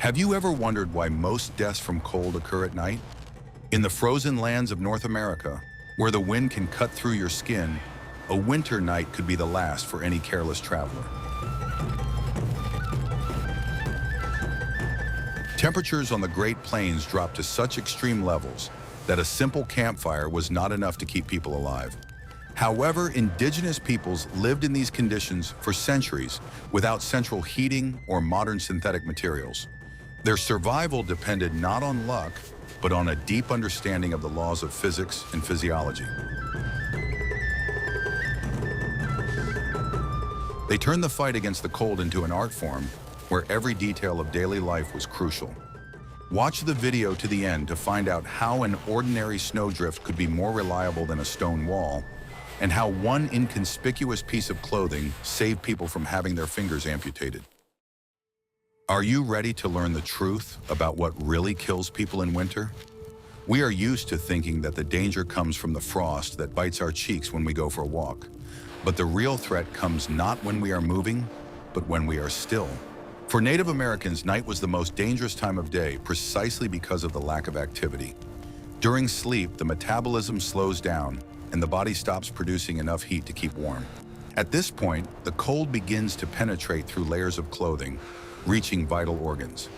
Have you ever wondered why most deaths from cold occur at night? In the frozen lands of North America, where the wind can cut through your skin, a winter night could be the last for any careless traveler. Temperatures on the Great Plains dropped to such extreme levels that a simple campfire was not enough to keep people alive. However, indigenous peoples lived in these conditions for centuries without central heating or modern synthetic materials. Their survival depended not on luck, but on a deep understanding of the laws of physics and physiology. They turned the fight against the cold into an art form where every detail of daily life was crucial. Watch the video to the end to find out how an ordinary snowdrift could be more reliable than a stone wall, and how one inconspicuous piece of clothing saved people from having their fingers amputated. Are you ready to learn the truth about what really kills people in winter? We are used to thinking that the danger comes from the frost that bites our cheeks when we go for a walk. But the real threat comes not when we are moving, but when we are still. For Native Americans, night was the most dangerous time of day precisely because of the lack of activity. During sleep, the metabolism slows down and the body stops producing enough heat to keep warm. At this point, the cold begins to penetrate through layers of clothing, reaching vital organs.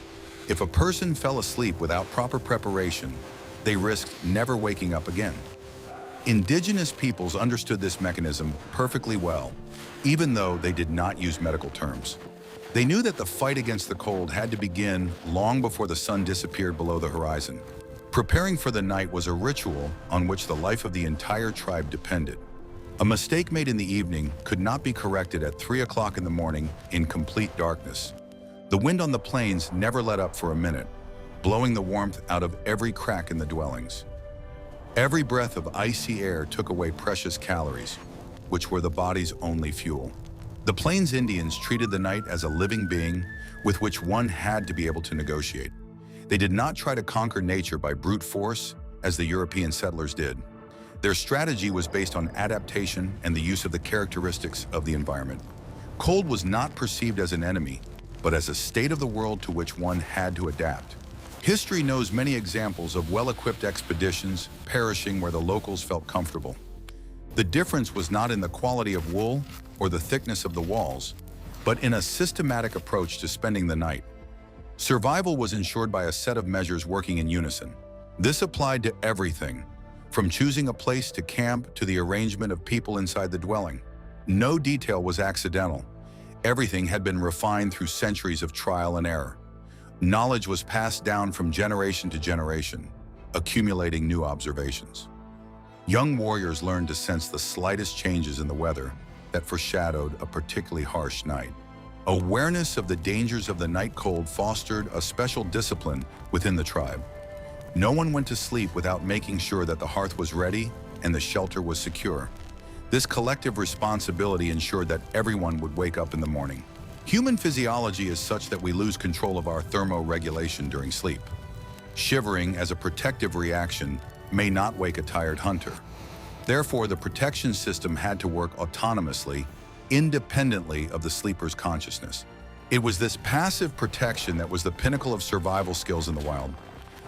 If a person fell asleep without proper preparation, they risked never waking up again. Indigenous peoples understood this mechanism perfectly well, even though they did not use medical terms. They knew that the fight against the cold had to begin long before the sun disappeared below the horizon. Preparing for the night was a ritual on which the life of the entire tribe depended. A mistake made in the evening could not be corrected at 3 o'clock in the morning in complete darkness. The wind on the plains never let up for a minute, blowing the warmth out of every crack in the dwellings. Every breath of icy air took away precious calories, which were the body's only fuel. The Plains Indians treated the night as a living being with which one had to be able to negotiate. They did not try to conquer nature by brute force, as the European settlers did. Their strategy was based on adaptation and the use of the characteristics of the environment. Cold was not perceived as an enemy, but as a state of the world to which one had to adapt. History knows many examples of well-equipped expeditions perishing where the locals felt comfortable. The difference was not in the quality of wool or the thickness of the walls, but in a systematic approach to spending the night. Survival was ensured by a set of measures working in unison. This applied to everything, from choosing a place to camp to the arrangement of people inside the dwelling. No detail was accidental. Everything had been refined through centuries of trial and error. Knowledge was passed down from generation to generation, accumulating new observations. Young warriors learned to sense the slightest changes in the weather that foreshadowed a particularly harsh night. Awareness of the dangers of the night cold fostered a special discipline within the tribe. No one went to sleep without making sure that the hearth was ready and the shelter was secure. This collective responsibility ensured that everyone would wake up in the morning. Human physiology is such that we lose control of our thermoregulation during sleep. Shivering as a protective reaction may not wake a tired hunter. Therefore, the protection system had to work autonomously, independently of the sleeper's consciousness. It was this passive protection that was the pinnacle of survival skills in the wild.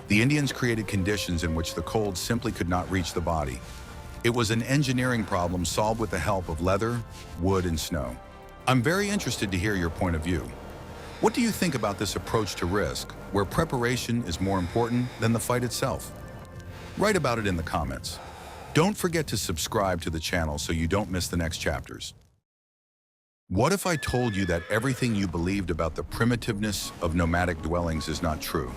The Indians created conditions in which the cold simply could not reach the body. It was an engineering problem solved with the help of leather, wood, and snow. I'm very interested to hear your point of view. What do you think about this approach to risk, where preparation is more important than the fight itself? Write about it in the comments. Don't forget to subscribe to the channel so you don't miss the next chapters. What if I told you that everything you believed about the primitiveness of nomadic dwellings is not true?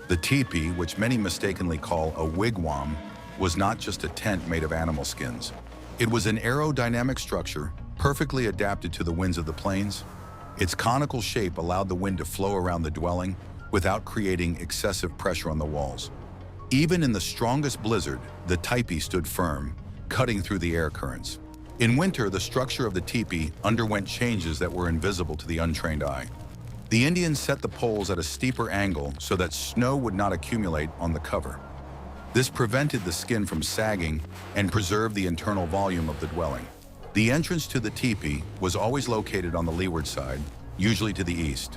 The tepee, which many mistakenly call a wigwam, was not just a tent made of animal skins. It was an aerodynamic structure perfectly adapted to the winds of the plains. Its conical shape allowed the wind to flow around the dwelling without creating excessive pressure on the walls. Even in the strongest blizzard, the tepee stood firm, cutting through the air currents. In winter, the structure of the tepee underwent changes that were invisible to the untrained eye. The Indians set the poles at a steeper angle so that snow would not accumulate on the cover. This prevented the skin from sagging and preserved the internal volume of the dwelling. The entrance to the tepee was always located on the leeward side, usually to the east.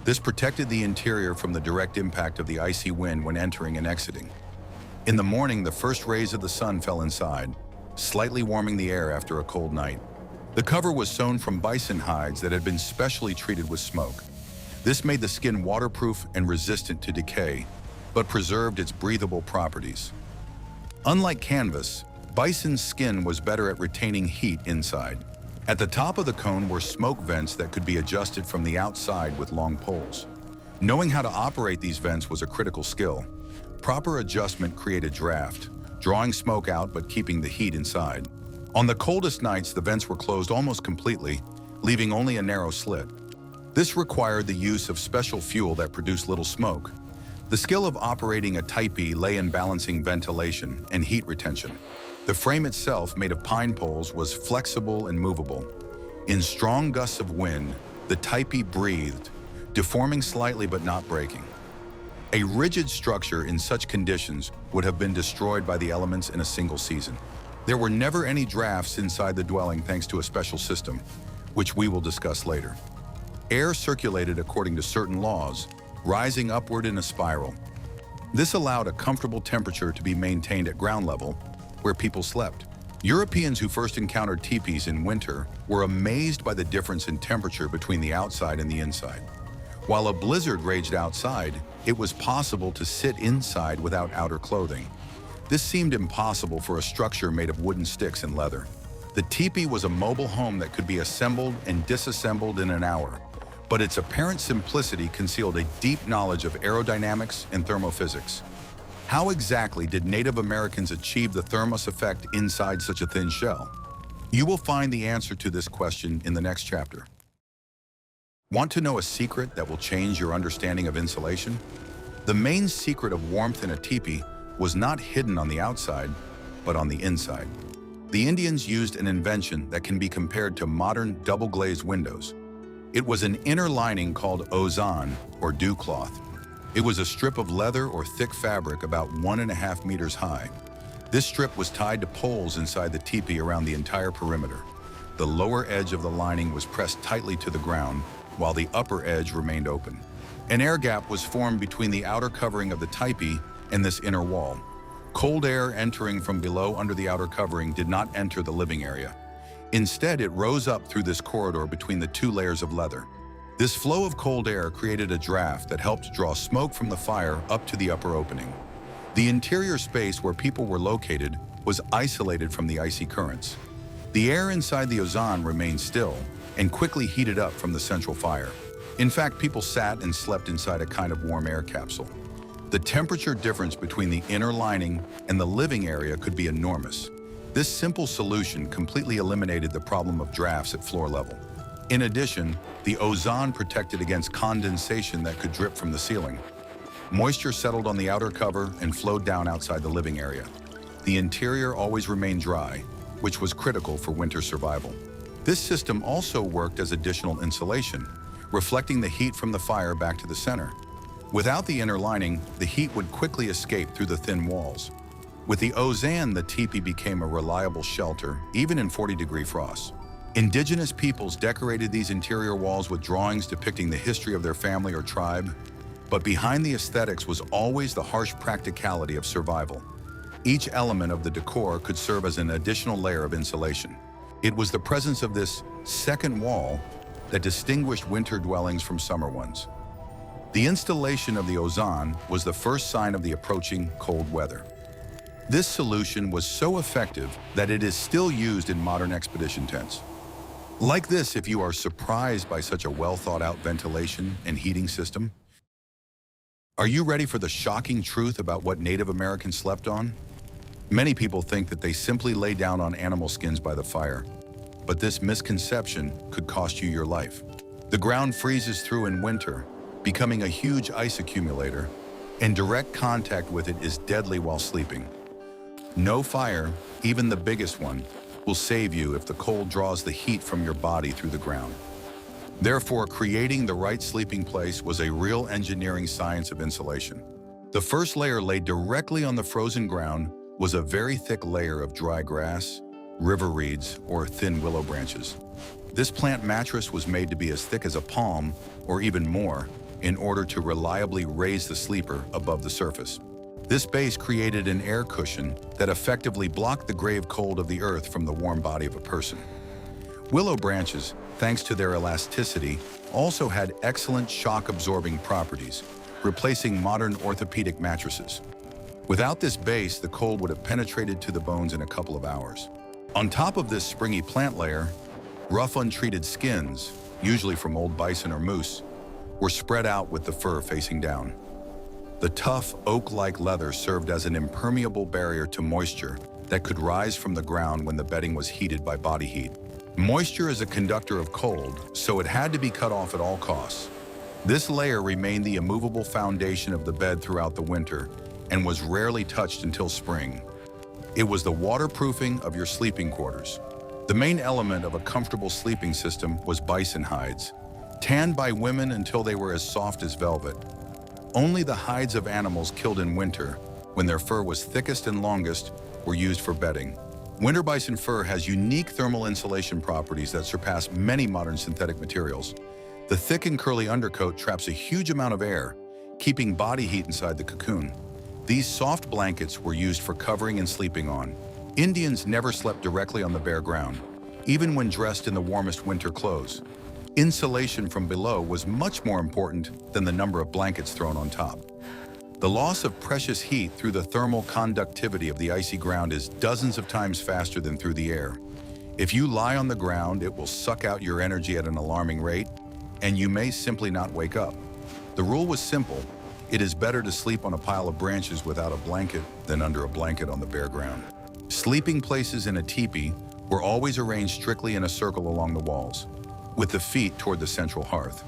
This protected the interior from the direct impact of the icy wind when entering and exiting. In the morning, the first rays of the sun fell inside, slightly warming the air after a cold night. The cover was sewn from bison hides that had been specially treated with smoke. This made the skin waterproof and resistant to decay, but preserved its breathable properties. Unlike canvas, bison's skin was better at retaining heat inside. At the top of the cone were smoke vents that could be adjusted from the outside with long poles. Knowing how to operate these vents was a critical skill. Proper adjustment created draft, drawing smoke out but keeping the heat inside. On the coldest nights, the vents were closed almost completely, leaving only a narrow slit. This required the use of special fuel that produced little smoke. The skill of operating a tepee lay in balancing ventilation and heat retention. The frame itself, made of pine poles, was flexible and movable. In strong gusts of wind, the tepee breathed, deforming slightly but not breaking. A rigid structure in such conditions would have been destroyed by the elements in a single season. There were never any drafts inside the dwelling thanks to a special system, which we will discuss later. Air circulated according to certain laws, rising upward in a spiral. This allowed a comfortable temperature to be maintained at ground level, where people slept. Europeans who first encountered teepees in winter were amazed by the difference in temperature between the outside and the inside. While a blizzard raged outside, it was possible to sit inside without outer clothing. This seemed impossible for a structure made of wooden sticks and leather. The tepee was a mobile home that could be assembled and disassembled in an hour, but its apparent simplicity concealed a deep knowledge of aerodynamics and thermophysics. How exactly did Native Americans achieve the thermos effect inside such a thin shell? You will find the answer to this question in the next chapter. Want to know a secret that will change your understanding of insulation? The main secret of warmth in a tepee was not hidden on the outside, but on the inside. The Indians used an invention that can be compared to modern double-glazed windows. It was an inner lining called ozon, or dew cloth. It was a strip of leather or thick fabric about 1.5 meters high. This strip was tied to poles inside the tepee around the entire perimeter. The lower edge of the lining was pressed tightly to the ground, while the upper edge remained open. An air gap was formed between the outer covering of the tepee and this inner wall. Cold air entering from below under the outer covering did not enter the living area. Instead, it rose up through this corridor between the two layers of leather. This flow of cold air created a draft that helped draw smoke from the fire up to the upper opening. The interior space where people were located was isolated from the icy currents. The air inside the ozon remained still and quickly heated up from the central fire. In fact, people sat and slept inside a kind of warm air capsule. The temperature difference between the inner lining and the living area could be enormous. This simple solution completely eliminated the problem of drafts at floor level. In addition, the ozon protected against condensation that could drip from the ceiling. Moisture settled on the outer cover and flowed down outside the living area. The interior always remained dry, which was critical for winter survival. This system also worked as additional insulation, reflecting the heat from the fire back to the center. Without the inner lining, the heat would quickly escape through the thin walls. With the ozon, the tepee became a reliable shelter, even in 40-degree frosts. Indigenous peoples decorated these interior walls with drawings depicting the history of their family or tribe, but behind the aesthetics was always the harsh practicality of survival. Each element of the decor could serve as an additional layer of insulation. It was the presence of this second wall that distinguished winter dwellings from summer ones. The installation of the ozon was the first sign of the approaching cold weather. This solution was so effective that it is still used in modern expedition tents. Like this, if you are surprised by such a well-thought-out ventilation and heating system. Are you ready for the shocking truth about what Native Americans slept on? Many people think that they simply lay down on animal skins by the fire, but this misconception could cost you your life. The ground freezes through in winter, becoming a huge ice accumulator, and direct contact with it is deadly while sleeping. No fire, even the biggest one, will save you if the cold draws the heat from your body through the ground. Therefore, creating the right sleeping place was a real engineering science of insulation. The first layer laid directly on the frozen ground was a very thick layer of dry grass, river reeds, or thin willow branches. This plant mattress was made to be as thick as a palm, or even more, in order to reliably raise the sleeper above the surface. This base created an air cushion that effectively blocked the grave cold of the earth from the warm body of a person. Willow branches, thanks to their elasticity, also had excellent shock-absorbing properties, replacing modern orthopedic mattresses. Without this base, the cold would have penetrated to the bones in a couple of hours. On top of this springy plant layer, rough untreated skins, usually from old bison or moose, were spread out with the fur facing down. The tough, oak-like leather served as an impermeable barrier to moisture that could rise from the ground when the bedding was heated by body heat. Moisture is a conductor of cold, so it had to be cut off at all costs. This layer remained the immovable foundation of the bed throughout the winter and was rarely touched until spring. It was the waterproofing of your sleeping quarters. The main element of a comfortable sleeping system was bison hides, tanned by women until they were as soft as velvet. Only the hides of animals killed in winter, when their fur was thickest and longest, were used for bedding. Winter bison fur has unique thermal insulation properties that surpass many modern synthetic materials. The thick and curly undercoat traps a huge amount of air, keeping body heat inside the cocoon. These soft blankets were used for covering and sleeping on. Indians never slept directly on the bare ground, even when dressed in the warmest winter clothes. Insulation from below was much more important than the number of blankets thrown on top. The loss of precious heat through the thermal conductivity of the icy ground is dozens of times faster than through the air. If you lie on the ground, it will suck out your energy at an alarming rate, and you may simply not wake up. The rule was simple: it is better to sleep on a pile of branches without a blanket than under a blanket on the bare ground. Sleeping places in a tepee were always arranged strictly in a circle along the walls, with the feet toward the central hearth.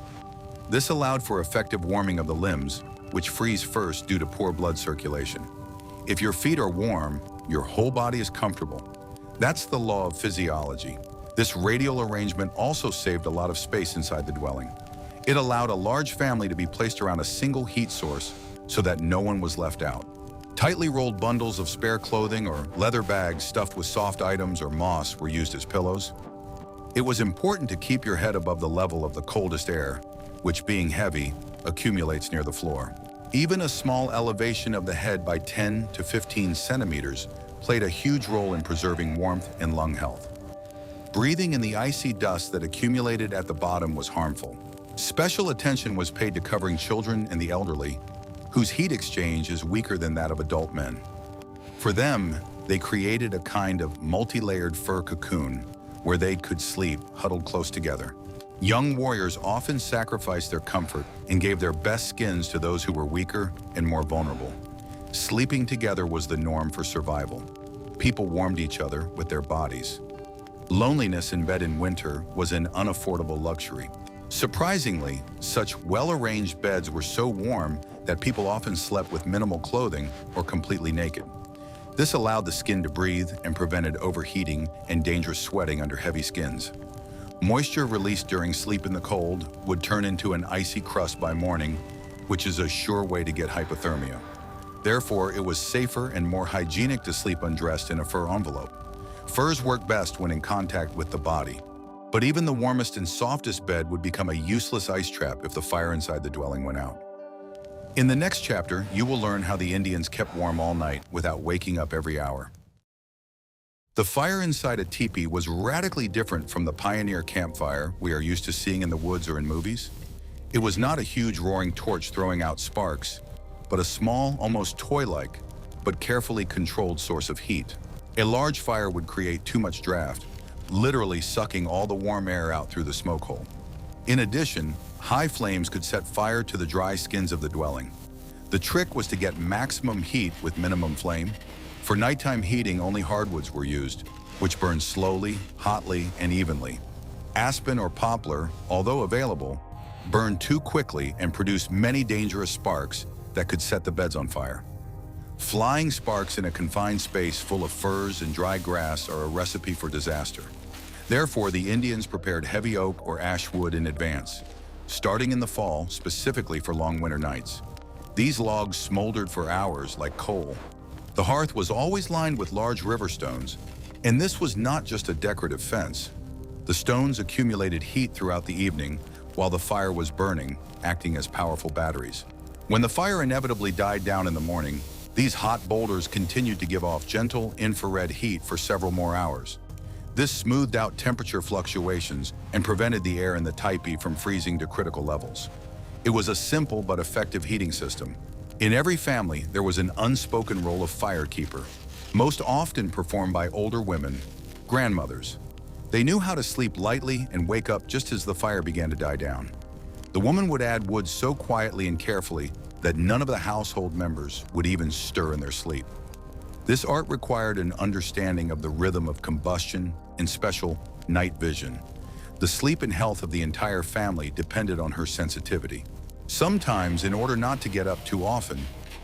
This allowed for effective warming of the limbs, which freeze first due to poor blood circulation. If your feet are warm, your whole body is comfortable. That's the law of physiology. This radial arrangement also saved a lot of space inside the dwelling. It allowed a large family to be placed around a single heat source so that no one was left out. Tightly rolled bundles of spare clothing or leather bags stuffed with soft items or moss were used as pillows. It was important to keep your head above the level of the coldest air, which, being heavy, accumulates near the floor. Even a small elevation of the head by 10 to 15 centimeters played a huge role in preserving warmth and lung health. Breathing in the icy dust that accumulated at the bottom was harmful. Special attention was paid to covering children and the elderly, whose heat exchange is weaker than that of adult men. For them, they created a kind of multi-layered fur cocoon where they could sleep huddled close together. Young warriors often sacrificed their comfort and gave their best skins to those who were weaker and more vulnerable. Sleeping together was the norm for survival. People warmed each other with their bodies. Loneliness in bed in winter was an unaffordable luxury. Surprisingly, such well-arranged beds were so warm that people often slept with minimal clothing or completely naked. This allowed the skin to breathe and prevented overheating and dangerous sweating under heavy skins. Moisture released during sleep in the cold would turn into an icy crust by morning, which is a sure way to get hypothermia. Therefore, it was safer and more hygienic to sleep undressed in a fur envelope. Furs work best when in contact with the body, but even the warmest and softest bed would become a useless ice trap if the fire inside the dwelling went out. In the next chapter, you will learn how the Indians kept warm all night without waking up every hour. The fire inside a teepee was radically different from the pioneer campfire we are used to seeing in the woods or in movies. It was not a huge roaring torch throwing out sparks, but a small, almost toy-like, but carefully controlled source of heat. A large fire would create too much draft, literally sucking all the warm air out through the smoke hole. In addition, high flames could set fire to the dry skins of the dwelling. The trick was to get maximum heat with minimum flame. For nighttime heating, only hardwoods were used, which burned slowly, hotly, and evenly. Aspen or poplar, although available, burned too quickly and produced many dangerous sparks that could set the beds on fire. Flying sparks in a confined space full of firs and dry grass are a recipe for disaster. Therefore, the Indians prepared heavy oak or ash wood in advance, starting in the fall specifically for long winter nights. These logs smoldered for hours like coal. The hearth was always lined with large river stones, and this was not just a decorative fence. The stones accumulated heat throughout the evening, while the fire was burning, acting as powerful batteries. When the fire inevitably died down in the morning, these hot boulders continued to give off gentle infrared heat for several more hours. This smoothed out temperature fluctuations and prevented the air in the tepee from freezing to critical levels. It was a simple but effective heating system. In every family, there was an unspoken role of firekeeper, most often performed by older women, grandmothers. They knew how to sleep lightly and wake up just as the fire began to die down. The woman would add wood so quietly and carefully that none of the household members would even stir in their sleep. This art required an understanding of the rhythm of combustion and special night vision. The sleep and health of the entire family depended on her sensitivity. Sometimes, in order not to get up too often,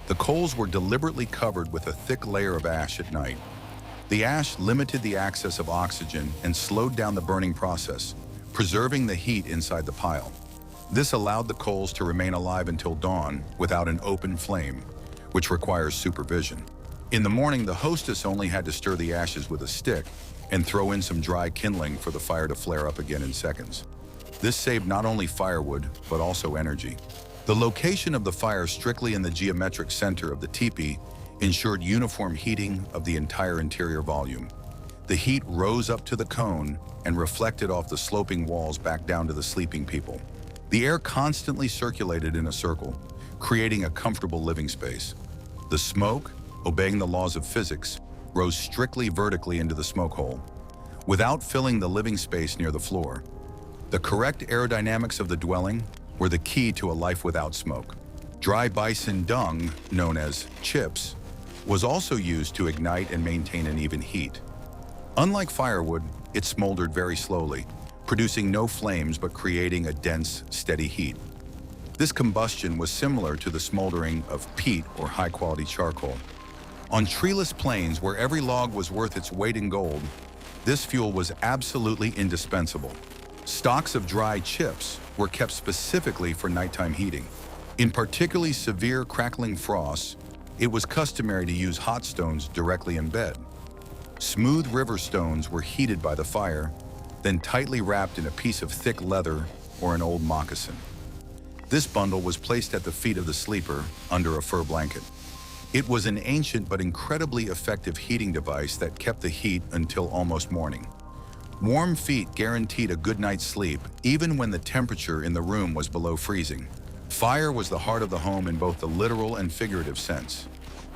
the coals were deliberately covered with a thick layer of ash at night. The ash limited the access of oxygen and slowed down the burning process, preserving the heat inside the pile. This allowed the coals to remain alive until dawn without an open flame, which requires supervision. In the morning, the hostess only had to stir the ashes with a stick and throw in some dry kindling for the fire to flare up again in seconds. This saved not only firewood, but also energy. The location of the fire strictly in the geometric center of the tepee ensured uniform heating of the entire interior volume. The heat rose up to the cone and reflected off the sloping walls back down to the sleeping people. The air constantly circulated in a circle, creating a comfortable living space. The smoke, obeying the laws of physics, rose strictly vertically into the smoke hole, without filling the living space near the floor. The correct aerodynamics of the dwelling were the key to a life without smoke. Dry bison dung, known as chips, was also used to ignite and maintain an even heat. Unlike firewood, it smoldered very slowly, producing no flames but creating a dense, steady heat. This combustion was similar to the smoldering of peat or high-quality charcoal. On treeless plains where every log was worth its weight in gold, this fuel was absolutely indispensable. Stocks of dry chips were kept specifically for nighttime heating. In particularly severe crackling frosts, it was customary to use hot stones directly in bed. Smooth river stones were heated by the fire, then tightly wrapped in a piece of thick leather or an old moccasin. This bundle was placed at the feet of the sleeper under a fur blanket. It was an ancient but incredibly effective heating device that kept the heat until almost morning. Warm feet guaranteed a good night's sleep, even when the temperature in the room was below freezing. Fire was the heart of the home in both the literal and figurative sense,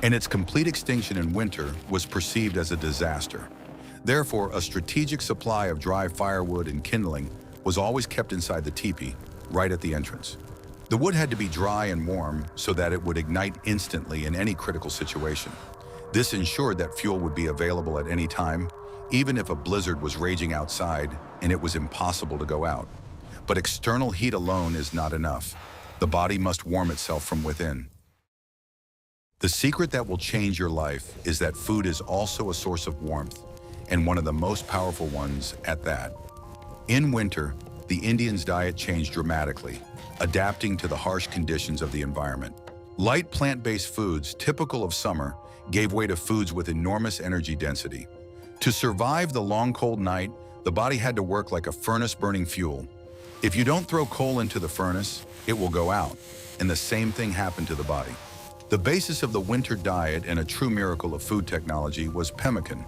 and its complete extinction in winter was perceived as a disaster. Therefore, a strategic supply of dry firewood and kindling was always kept inside the tepee, right at the entrance. The wood had to be dry and warm so that it would ignite instantly in any critical situation. This ensured that fuel would be available at any time, even if a blizzard was raging outside and it was impossible to go out. But external heat alone is not enough. The body must warm itself from within. The secret that will change your life is that food is also a source of warmth, and one of the most powerful ones at that. In winter, the Indians' diet changed dramatically, adapting to the harsh conditions of the environment. Light plant-based foods, typical of summer, gave way to foods with enormous energy density. To survive the long cold night, the body had to work like a furnace burning fuel. If you don't throw coal into the furnace, it will go out, and the same thing happened to the body. The basis of the winter diet and a true miracle of food technology was pemmican,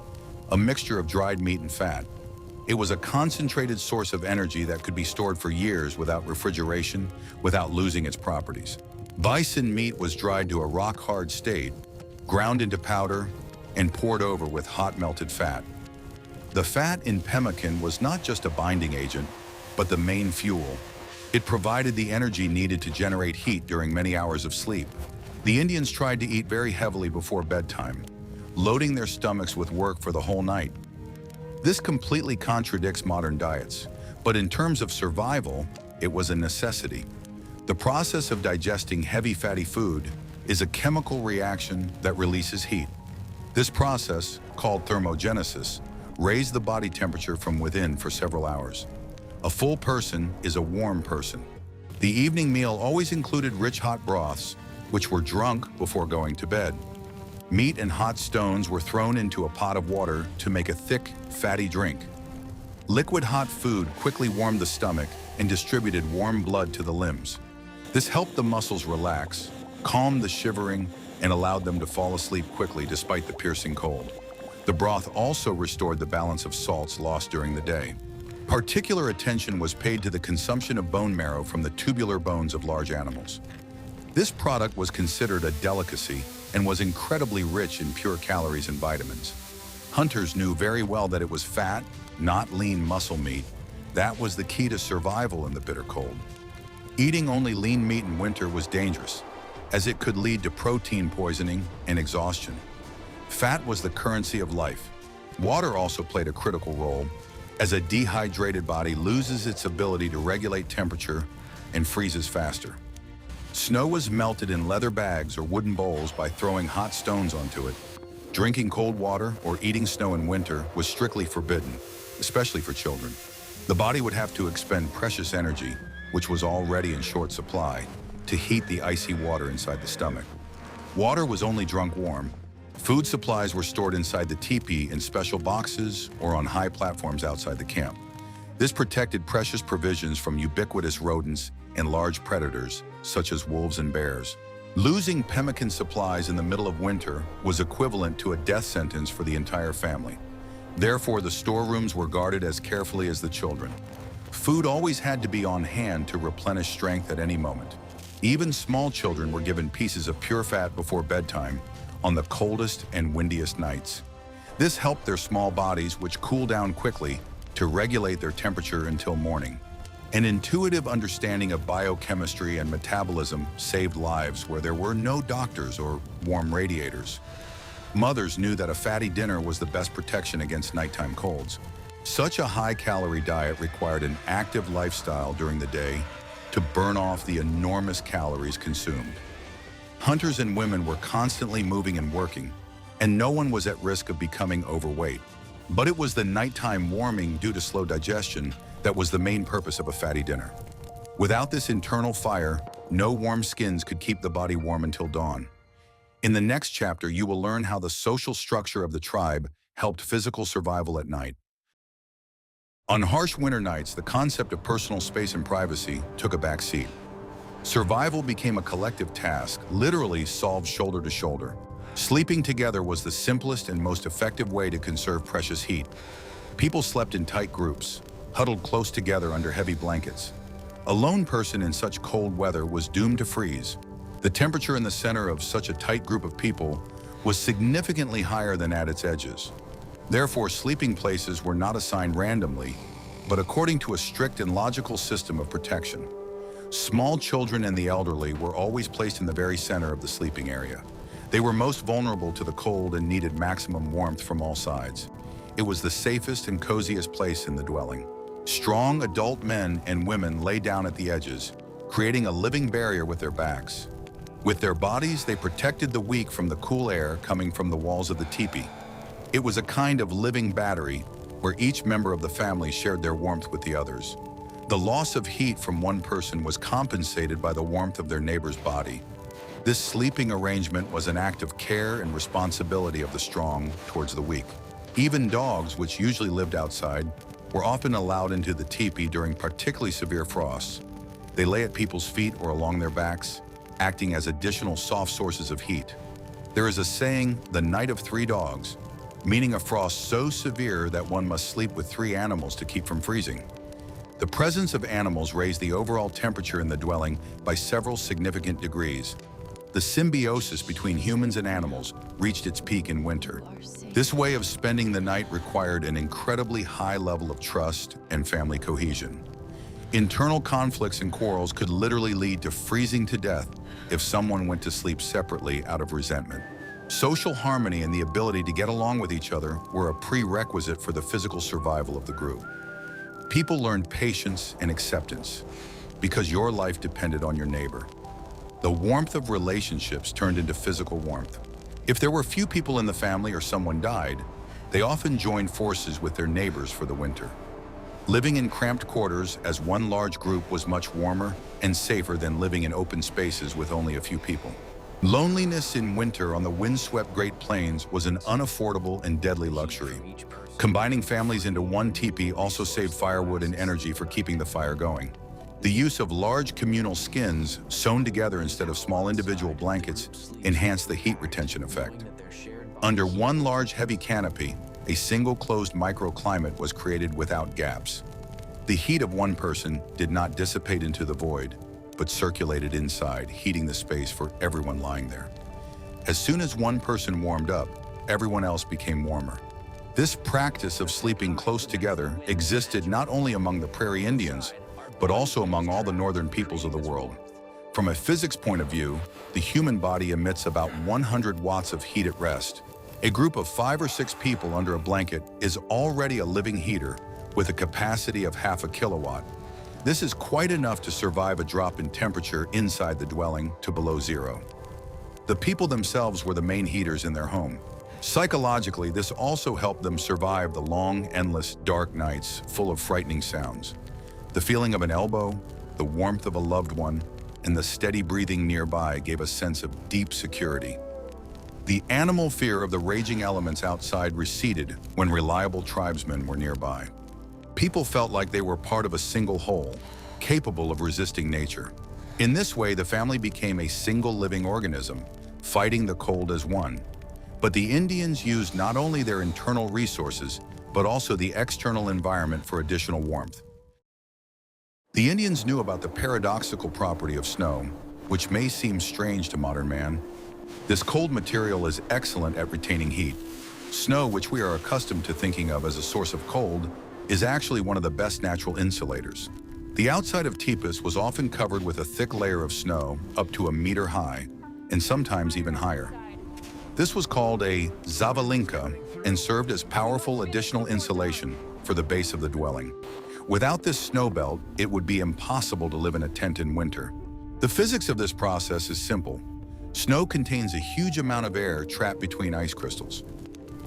a mixture of dried meat and fat. It was a concentrated source of energy that could be stored for years without refrigeration, without losing its properties. Bison meat was dried to a rock-hard state, ground into powder, and poured over with hot melted fat. The fat in pemmican was not just a binding agent, but the main fuel. It provided the energy needed to generate heat during many hours of sleep. The Indians tried to eat very heavily before bedtime, loading their stomachs with work for the whole night. This completely contradicts modern diets, but in terms of survival, it was a necessity. The process of digesting heavy fatty food is a chemical reaction that releases heat. This process, called thermogenesis, raised the body temperature from within for several hours. A full person is a warm person. The evening meal always included rich hot broths, which were drunk before going to bed. Meat and hot stones were thrown into a pot of water to make a thick, fatty drink. Liquid hot food quickly warmed the stomach and distributed warm blood to the limbs. This helped the muscles relax, calmed the shivering, and allowed them to fall asleep quickly despite the piercing cold. The broth also restored the balance of salts lost during the day. Particular attention was paid to the consumption of bone marrow from the tubular bones of large animals. This product was considered a delicacy and was incredibly rich in pure calories and vitamins. Hunters knew very well that it was fat, not lean muscle meat. That was the key to survival in the bitter cold. Eating only lean meat in winter was dangerous, as it could lead to protein poisoning and exhaustion. Fat was the currency of life. Water also played a critical role, as a dehydrated body loses its ability to regulate temperature and freezes faster. Snow was melted in leather bags or wooden bowls by throwing hot stones onto it. Drinking cold water or eating snow in winter was strictly forbidden, especially for children. The body would have to expend precious energy, which was already in short supply, to heat the icy water inside the stomach. Water was only drunk warm. Food supplies were stored inside the tepee in special boxes or on high platforms outside the camp. This protected precious provisions from ubiquitous rodents and large predators, such as wolves and bears. Losing pemmican supplies in the middle of winter was equivalent to a death sentence for the entire family. Therefore, the storerooms were guarded as carefully as the children. Food always had to be on hand to replenish strength at any moment. Even small children were given pieces of pure fat before bedtime on the coldest and windiest nights. This helped their small bodies, which cool down quickly, to regulate their temperature until morning. An intuitive understanding of biochemistry and metabolism saved lives where there were no doctors or warm radiators. Mothers knew that a fatty dinner was the best protection against nighttime colds. Such a high-calorie diet required an active lifestyle during the day to burn off the enormous calories consumed. Hunters and women were constantly moving and working, and no one was at risk of becoming overweight. But it was the nighttime warming due to slow digestion that was the main purpose of a fatty dinner. Without this internal fire, no warm skins could keep the body warm until dawn. In the next chapter, you will learn how the social structure of the tribe helped physical survival at night. On harsh winter nights, the concept of personal space and privacy took a back seat. Survival became a collective task, literally solved shoulder to shoulder. Sleeping together was the simplest and most effective way to conserve precious heat. People slept in tight groups, huddled close together under heavy blankets. A lone person in such cold weather was doomed to freeze. The temperature in the center of such a tight group of people was significantly higher than at its edges. Therefore, sleeping places were not assigned randomly, but according to a strict and logical system of protection. Small children and the elderly were always placed in the very center of the sleeping area. They were most vulnerable to the cold and needed maximum warmth from all sides. It was the safest and coziest place in the dwelling. Strong adult men and women lay down at the edges, creating a living barrier with their backs. With their bodies, they protected the weak from the cool air coming from the walls of the tepee. It was a kind of living battery where each member of the family shared their warmth with the others. The loss of heat from one person was compensated by the warmth of their neighbor's body. This sleeping arrangement was an act of care and responsibility of the strong towards the weak. Even dogs, which usually lived outside, were often allowed into the tepee during particularly severe frosts. They lay at people's feet or along their backs, acting as additional soft sources of heat. There is a saying, the night of 3 dogs, meaning a frost so severe that one must sleep with 3 animals to keep from freezing. The presence of animals raised the overall temperature in the dwelling by several significant degrees. The symbiosis between humans and animals reached its peak in winter. This way of spending the night required an incredibly high level of trust and family cohesion. Internal conflicts and quarrels could literally lead to freezing to death if someone went to sleep separately out of resentment. Social harmony and the ability to get along with each other were a prerequisite for the physical survival of the group. People learned patience and acceptance because your life depended on your neighbor. The warmth of relationships turned into physical warmth. If there were few people in the family or someone died, they often joined forces with their neighbors for the winter. Living in cramped quarters as one large group was much warmer and safer than living in open spaces with only a few people. Loneliness in winter on the windswept Great Plains was an unaffordable and deadly luxury. Combining families into one tepee also saved firewood and energy for keeping the fire going. The use of large communal skins sewn together instead of small individual blankets enhanced the heat retention effect. Under one large heavy canopy, a single closed microclimate was created without gaps. The heat of one person did not dissipate into the void, but circulated inside, heating the space for everyone lying there. As soon as one person warmed up, everyone else became warmer. This practice of sleeping close together existed not only among the prairie Indians, but also among all the northern peoples of the world. From a physics point of view, the human body emits about 100 watts of heat at rest. A group of 5 or 6 people under a blanket is already a living heater with a capacity of half a kilowatt. This is quite enough to survive a drop in temperature inside the dwelling to below zero. The people themselves were the main heaters in their home. Psychologically, this also helped them survive the long, endless, dark nights full of frightening sounds. The feeling of an elbow, the warmth of a loved one, and the steady breathing nearby gave a sense of deep security. The animal fear of the raging elements outside receded when reliable tribesmen were nearby. People felt like they were part of a single whole, capable of resisting nature. In this way, the family became a single living organism, fighting the cold as one. But the Indians used not only their internal resources, but also the external environment for additional warmth. The Indians knew about the paradoxical property of snow, which may seem strange to modern man. This cold material is excellent at retaining heat. Snow, which we are accustomed to thinking of as a source of cold, is actually one of the best natural insulators. The outside of teepees was often covered with a thick layer of snow up to a meter high, and sometimes even higher. This was called a zavalinka and served as powerful additional insulation for the base of the dwelling. Without this snow belt, it would be impossible to live in a tent in winter. The physics of this process is simple. Snow contains a huge amount of air trapped between ice crystals.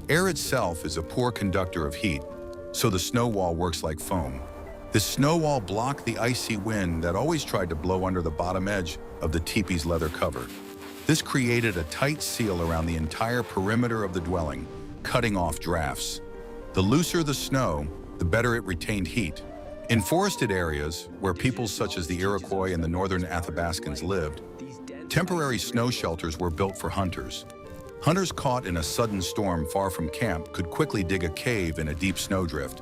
Air itself is a poor conductor of heat, so the snow wall works like foam. The snow wall blocked the icy wind that always tried to blow under the bottom edge of the teepee's leather cover. This created a tight seal around the entire perimeter of the dwelling, cutting off drafts. The looser the snow, the better it retained heat. In forested areas, where peoples such as the Iroquois and the northern Athabascans lived, temporary snow shelters were built for hunters. Hunters caught in a sudden storm far from camp could quickly dig a cave in a deep snowdrift.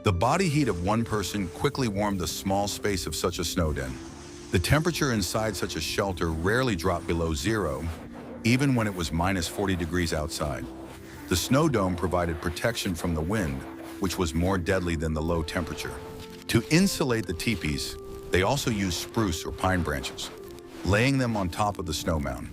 The body heat of one person quickly warmed the small space of such a snow den. The temperature inside such a shelter rarely dropped below zero, even when it was minus 40 degrees outside. The snow dome provided protection from the wind, which was more deadly than the low temperature. To insulate the teepees, they also used spruce or pine branches, laying them on top of the snow mound.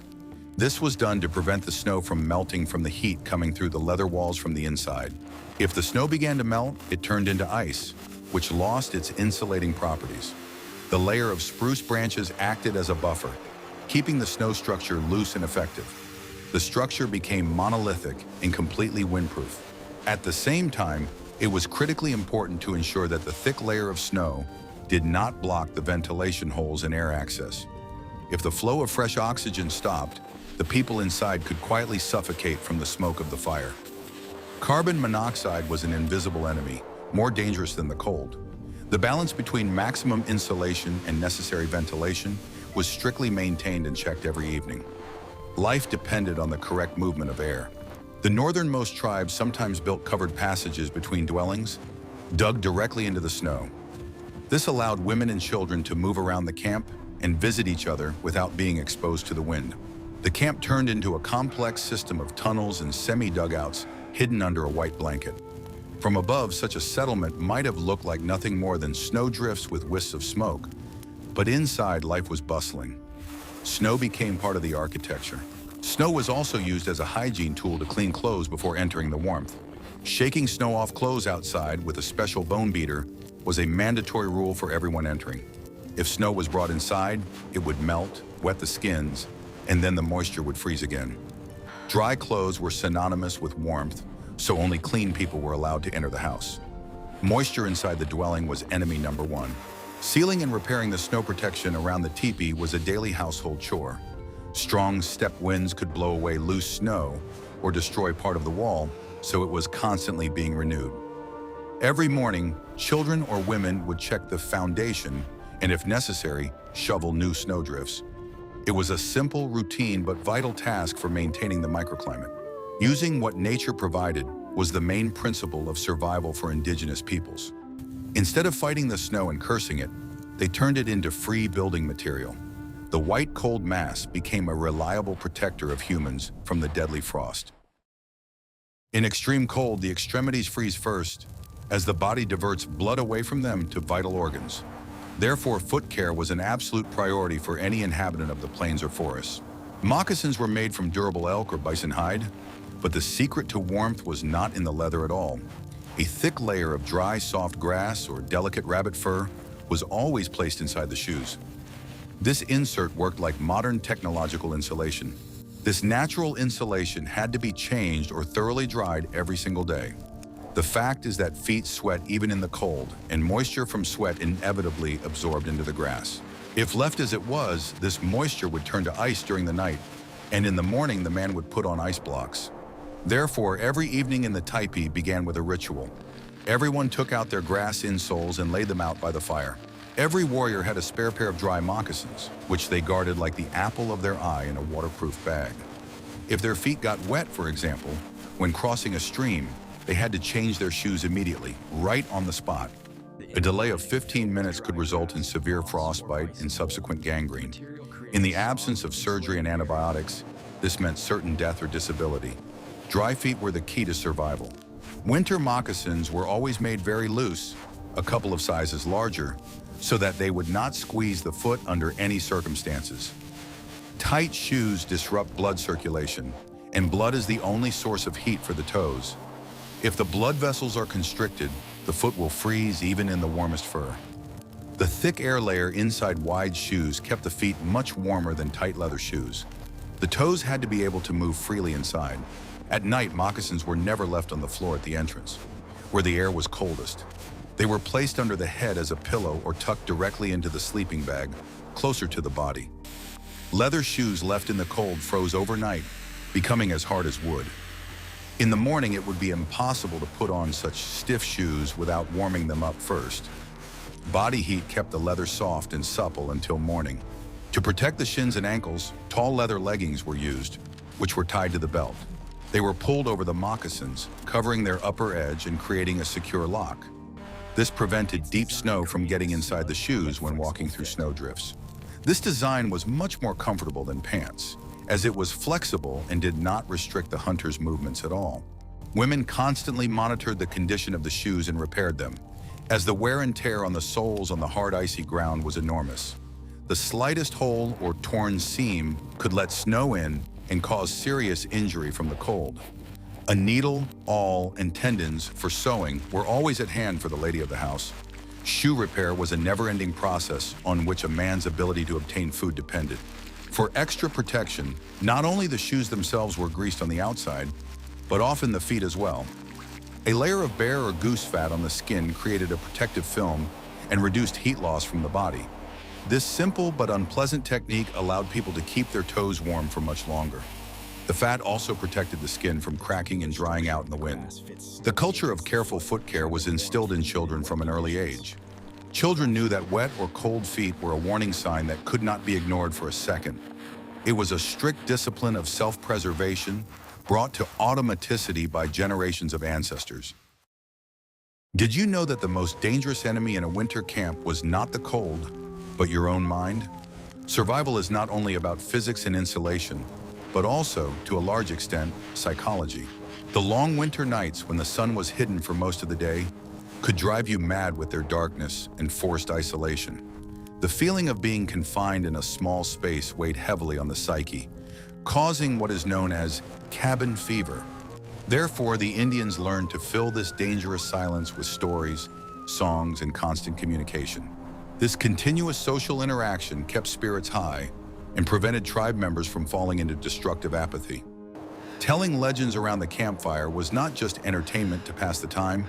This was done to prevent the snow from melting from the heat coming through the leather walls from the inside. If the snow began to melt, it turned into ice, which lost its insulating properties. The layer of spruce branches acted as a buffer, keeping the snow structure loose and effective. The structure became monolithic and completely windproof. At the same time, it was critically important to ensure that the thick layer of snow did not block the ventilation holes and air access. If the flow of fresh oxygen stopped, the people inside could quietly suffocate from the smoke of the fire. Carbon monoxide was an invisible enemy, more dangerous than the cold. The balance between maximum insulation and necessary ventilation was strictly maintained and checked every evening. Life depended on the correct movement of air. The northernmost tribes sometimes built covered passages between dwellings, dug directly into the snow. This allowed women and children to move around the camp and visit each other without being exposed to the wind. The camp turned into a complex system of tunnels and semi-dugouts hidden under a white blanket. From above, such a settlement might have looked like nothing more than snowdrifts with wisps of smoke, but inside life was bustling. Snow became part of the architecture. Snow was also used as a hygiene tool to clean clothes before entering the warmth. Shaking snow off clothes outside with a special bone beater was a mandatory rule for everyone entering. If snow was brought inside, it would melt, wet the skins, and then the moisture would freeze again. Dry clothes were synonymous with warmth, so only clean people were allowed to enter the house. Moisture inside the dwelling was enemy number one. Sealing and repairing the snow protection around the tepee was a daily household chore. Strong step winds could blow away loose snow or destroy part of the wall, so it was constantly being renewed. Every morning, children or women would check the foundation and, if necessary, shovel new snowdrifts. It was a simple, routine, but vital task for maintaining the microclimate. Using what nature provided was the main principle of survival for indigenous peoples. Instead of fighting the snow and cursing it, they turned it into free building material. The white cold mass became a reliable protector of humans from the deadly frost. In extreme cold, the extremities freeze first, as the body diverts blood away from them to vital organs. Therefore, foot care was an absolute priority for any inhabitant of the plains or forests. Moccasins were made from durable elk or bison hide, but the secret to warmth was not in the leather at all. A thick layer of dry, soft grass or delicate rabbit fur was always placed inside the shoes. This insert worked like modern technological insulation. This natural insulation had to be changed or thoroughly dried every single day. The fact is that feet sweat even in the cold, and moisture from sweat inevitably absorbed into the grass. If left as it was, this moisture would turn to ice during the night, and in the morning the man would put on ice blocks. Therefore, every evening in the tepee began with a ritual. Everyone took out their grass insoles and laid them out by the fire. Every warrior had a spare pair of dry moccasins, which they guarded like the apple of their eye in a waterproof bag. If their feet got wet, for example, when crossing a stream, they had to change their shoes immediately, right on the spot. A delay of 15 minutes could result in severe frostbite and subsequent gangrene. In the absence of surgery and antibiotics, this meant certain death or disability. Dry feet were the key to survival. Winter moccasins were always made very loose, a couple of sizes larger, so that they would not squeeze the foot under any circumstances. Tight shoes disrupt blood circulation, and blood is the only source of heat for the toes. If the blood vessels are constricted, the foot will freeze even in the warmest fur. The thick air layer inside wide shoes kept the feet much warmer than tight leather shoes. The toes had to be able to move freely inside. At night, moccasins were never left on the floor at the entrance, where the air was coldest. They were placed under the head as a pillow or tucked directly into the sleeping bag, closer to the body. Leather shoes left in the cold froze overnight, becoming as hard as wood. In the morning, it would be impossible to put on such stiff shoes without warming them up first. Body heat kept the leather soft and supple until morning. To protect the shins and ankles, tall leather leggings were used, which were tied to the belt. They were pulled over the moccasins, covering their upper edge and creating a secure lock. This prevented deep snow from getting inside the shoes when walking through snowdrifts. This design was much more comfortable than pants, as it was flexible and did not restrict the hunter's movements at all. Women constantly monitored the condition of the shoes and repaired them, as the wear and tear on the soles on the hard icy ground was enormous. The slightest hole or torn seam could let snow in and cause serious injury from the cold. A needle, awl, and tendons for sewing were always at hand for the lady of the house. Shoe repair was a never-ending process on which a man's ability to obtain food depended. For extra protection, not only the shoes themselves were greased on the outside, but often the feet as well. A layer of bear or goose fat on the skin created a protective film and reduced heat loss from the body. This simple but unpleasant technique allowed people to keep their toes warm for much longer. The fat also protected the skin from cracking and drying out in the wind. The culture of careful foot care was instilled in children from an early age. Children knew that wet or cold feet were a warning sign that could not be ignored for a second. It was a strict discipline of self-preservation brought to automaticity by generations of ancestors. Did you know that the most dangerous enemy in a winter camp was not the cold, but your own mind? Survival is not only about physics and insulation, but also, to a large extent, psychology. The long winter nights when the sun was hidden for most of the day could drive you mad with their darkness and forced isolation. The feeling of being confined in a small space weighed heavily on the psyche, causing what is known as cabin fever. Therefore, the Indians learned to fill this dangerous silence with stories, songs, and constant communication. This continuous social interaction kept spirits high and prevented tribe members from falling into destructive apathy. Telling legends around the campfire was not just entertainment to pass the time,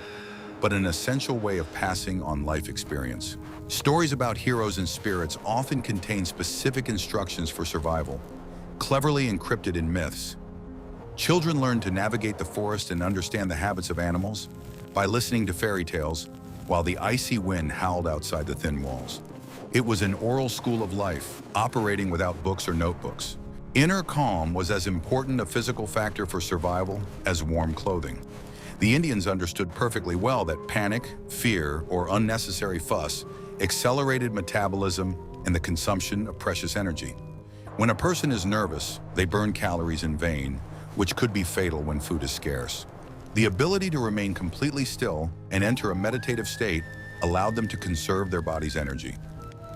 but an essential way of passing on life experience. Stories about heroes and spirits often contain specific instructions for survival, cleverly encrypted in myths. Children learned to navigate the forest and understand the habits of animals by listening to fairy tales while the icy wind howled outside the thin walls. It was an oral school of life, operating without books or notebooks. Inner calm was as important a physical factor for survival as warm clothing. The Indians understood perfectly well that panic, fear, or unnecessary fuss accelerated metabolism and the consumption of precious energy. When a person is nervous, they burn calories in vain, which could be fatal when food is scarce. The ability to remain completely still and enter a meditative state allowed them to conserve their body's energy.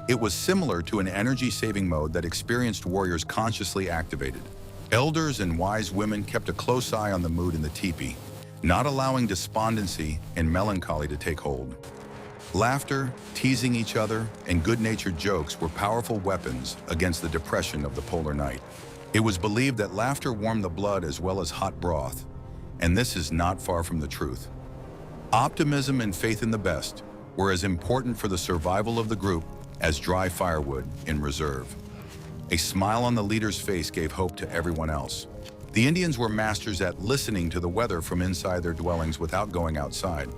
It was similar to an energy-saving mode that experienced warriors consciously activated. Elders and wise women kept a close eye on the mood in the tepee, not allowing despondency and melancholy to take hold. Laughter, teasing each other, and good-natured jokes were powerful weapons against the depression of the polar night. It was believed that laughter warmed the blood as well as hot broth, and this is not far from the truth. Optimism and faith in the best were as important for the survival of the group as dry firewood in reserve. A smile on the leader's face gave hope to everyone else. The Indians were masters at listening to the weather from inside their dwellings without going outside.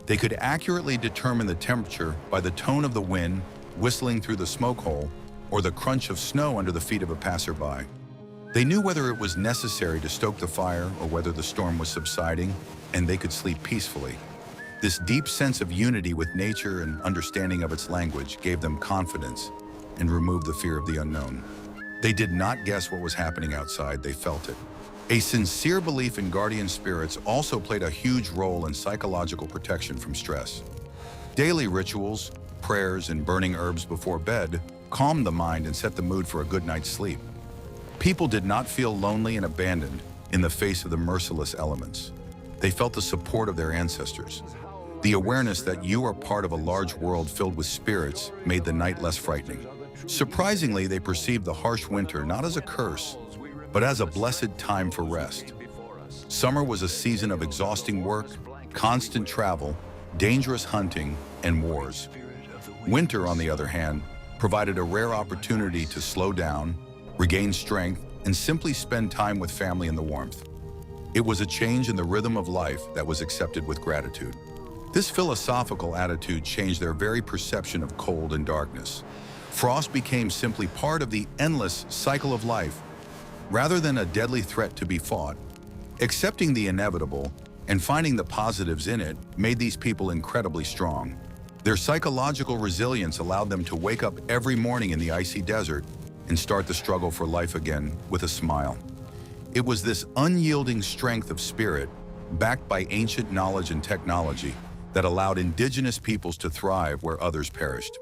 They could accurately determine the temperature by the tone of the wind whistling through the smoke hole or the crunch of snow under the feet of a passerby. They knew whether it was necessary to stoke the fire or whether the storm was subsiding, and they could sleep peacefully. This deep sense of unity with nature and understanding of its language gave them confidence and removed the fear of the unknown. They did not guess what was happening outside, they felt it. A sincere belief in guardian spirits also played a huge role in psychological protection from stress. Daily rituals, prayers, and burning herbs before bed calmed the mind and set the mood for a good night's sleep. People did not feel lonely and abandoned in the face of the merciless elements. They felt the support of their ancestors. The awareness that you are part of a large world filled with spirits made the night less frightening. Surprisingly, they perceived the harsh winter not as a curse, but as a blessed time for rest. Summer was a season of exhausting work, constant travel, dangerous hunting, and wars. Winter, on the other hand, provided a rare opportunity to slow down, regain strength, and simply spend time with family in the warmth. It was a change in the rhythm of life that was accepted with gratitude. This philosophical attitude changed their very perception of cold and darkness. Frost became simply part of the endless cycle of life, rather than a deadly threat to be fought. Accepting the inevitable and finding the positives in it made these people incredibly strong. Their psychological resilience allowed them to wake up every morning in the icy desert and start the struggle for life again with a smile. It was this unyielding strength of spirit, backed by ancient knowledge and technology, that allowed indigenous peoples to thrive where others perished.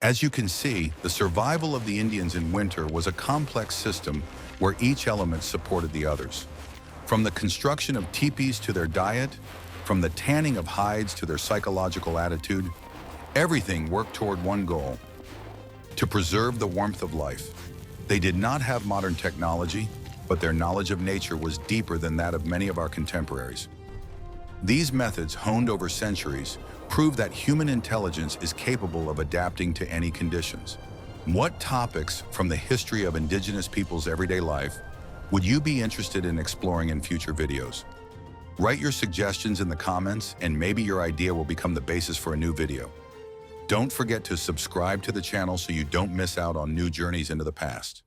As you can see, the survival of the Indians in winter was a complex system where each element supported the others. From the construction of teepees to their diet, from the tanning of hides to their psychological attitude, everything worked toward one goal: to preserve the warmth of life. They did not have modern technology, but their knowledge of nature was deeper than that of many of our contemporaries. These methods, honed over centuries, prove that human intelligence is capable of adapting to any conditions. What topics from the history of indigenous people's everyday life would you be interested in exploring in future videos? Write your suggestions in the comments, and maybe your idea will become the basis for a new video. Don't forget to subscribe to the channel so you don't miss out on new journeys into the past.